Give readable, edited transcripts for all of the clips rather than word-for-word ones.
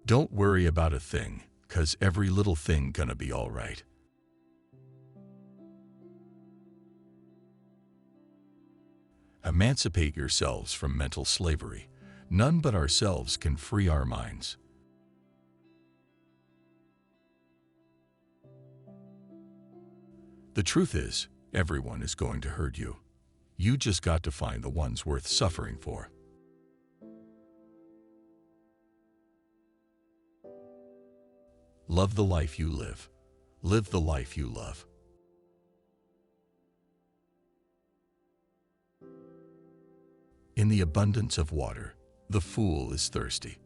Don't worry about a thing, 'cause every little thing gonna be all right. Emancipate yourselves from mental slavery. None but ourselves can free our minds. The truth is, everyone is going to hurt you. You just got to find the ones worth suffering for. Love the life you live. Live the life you love. In the abundance of water, the fool is thirsty.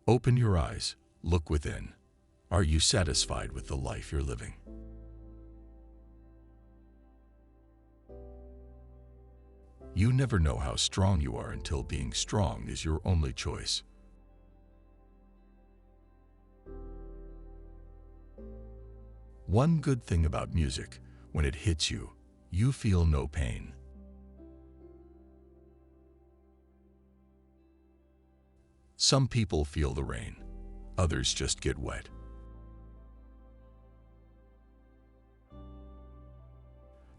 Open your eyes, look within. Are you satisfied with the life you're living? You never know how strong you are until being strong is your only choice. One good thing about music, when it hits you, you feel no pain. Some people feel the rain, others just get wet.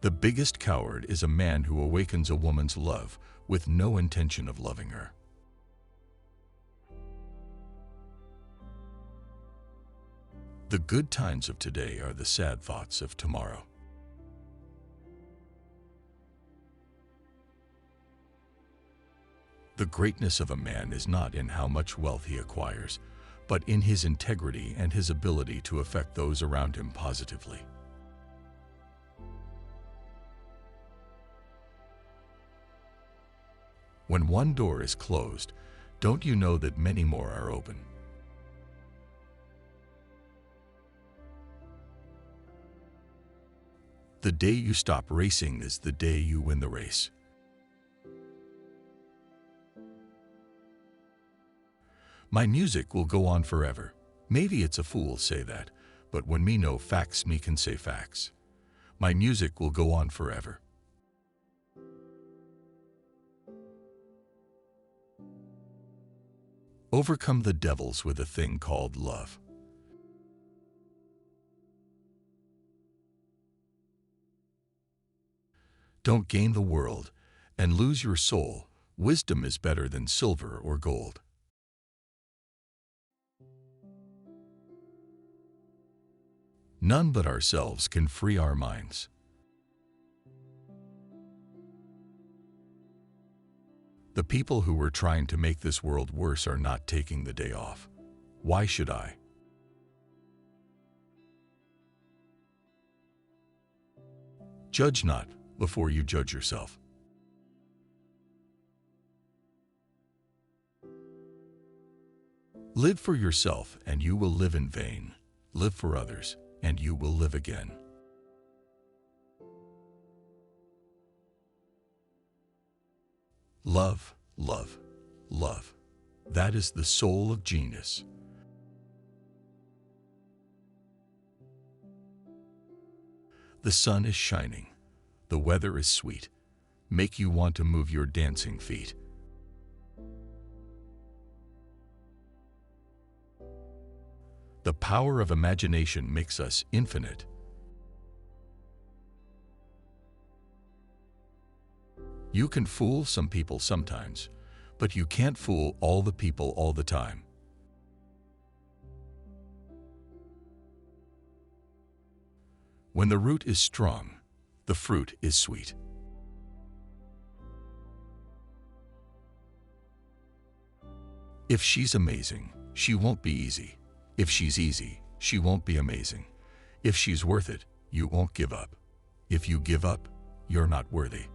The biggest coward is a man who awakens a woman's love with no intention of loving her. The good times of today are the sad thoughts of tomorrow. The greatness of a man is not in how much wealth he acquires, but in his integrity and his ability to affect those around him positively. When one door is closed, don't you know that many more are open? The day you stop racing is the day you win the race. My music will go on forever. Maybe it's a fool say that, but when me know facts, me can say facts. My music will go on forever. Overcome the devils with a thing called love. Don't gain the world and lose your soul. Wisdom is better than silver or gold. None but ourselves can free our minds. The people who were trying to make this world worse are not taking the day off. Why should I? Judge not before you judge yourself. Live for yourself and you will live in vain. Live for others and you will live again. Love, love, love. That is the soul of genius. The sun is shining. The weather is sweet. Make you want to move your dancing feet. The power of imagination makes us infinite. You can fool some people sometimes, but you can't fool all the people all the time. When the root is strong, the fruit is sweet. If she's amazing, she won't be easy. If she's easy, she won't be amazing. If she's worth it, you won't give up. If you give up, you're not worthy.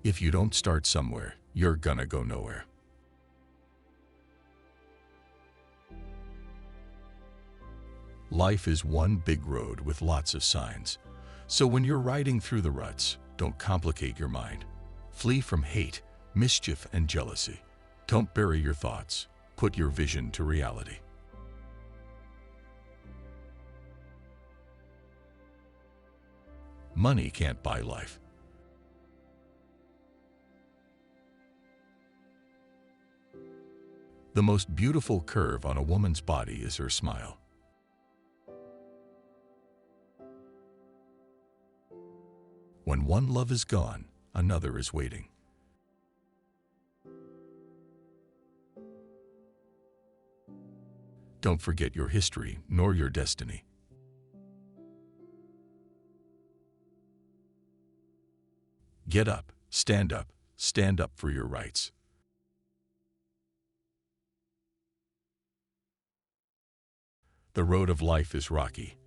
If you don't start somewhere, you're gonna go nowhere. Life is one big road with lots of signs. So when you're riding through the ruts, don't complicate your mind. Flee from hate, mischief, and jealousy. Don't bury your thoughts. Put your vision to reality. Money can't buy life. The most beautiful curve on a woman's body is her smile. When one love is gone, another is waiting. Don't forget your history nor your destiny. Get up, stand up for your rights. The road of life is rocky,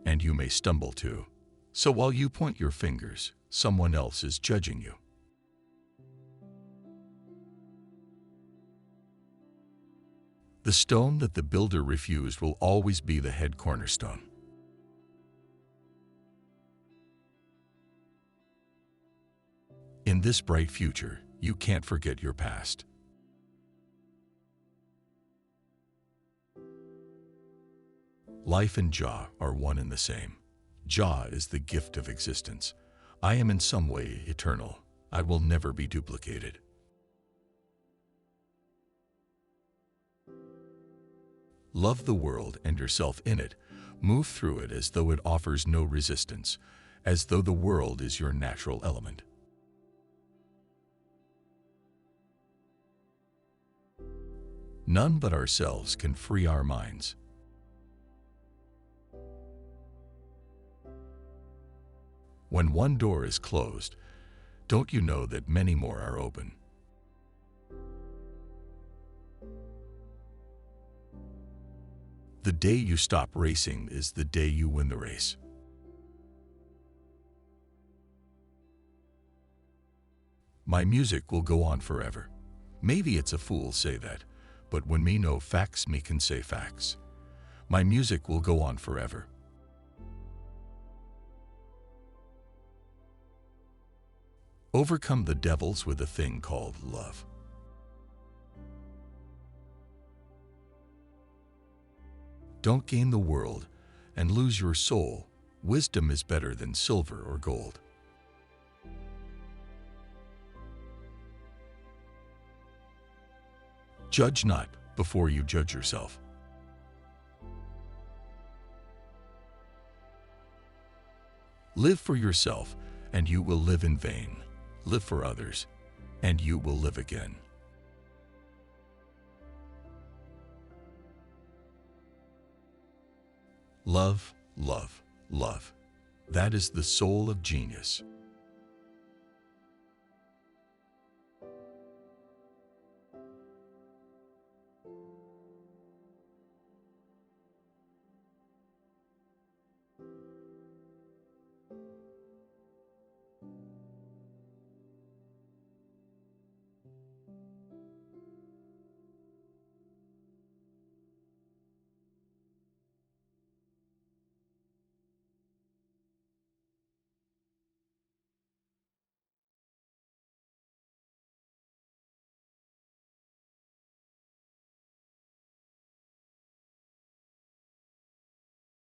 and you may stumble too. So while you point your fingers, someone else is judging you. The stone that the builder refused will always be the head cornerstone. In this bright future, you can't forget your past. Life and Jah are one and the same. Jah is the gift of existence. I am in some way eternal. I will never be duplicated. Love the world and yourself in it. Move through it as though it offers no resistance, as though the world is your natural element. None but ourselves can free our minds. When one door is closed, don't you know that many more are open? The day you stop racing is the day you win the race. My music will go on forever. Maybe it's a fool say that, but when me know facts, me can say facts. My music will go on forever. Overcome the devils with a thing called love. Don't gain the world and lose your soul. Wisdom is better than silver or gold. Judge not before you judge yourself. Live for yourself, and you will live in vain. Live for others, and you will live again. Love, love, love. That is the soul of genius.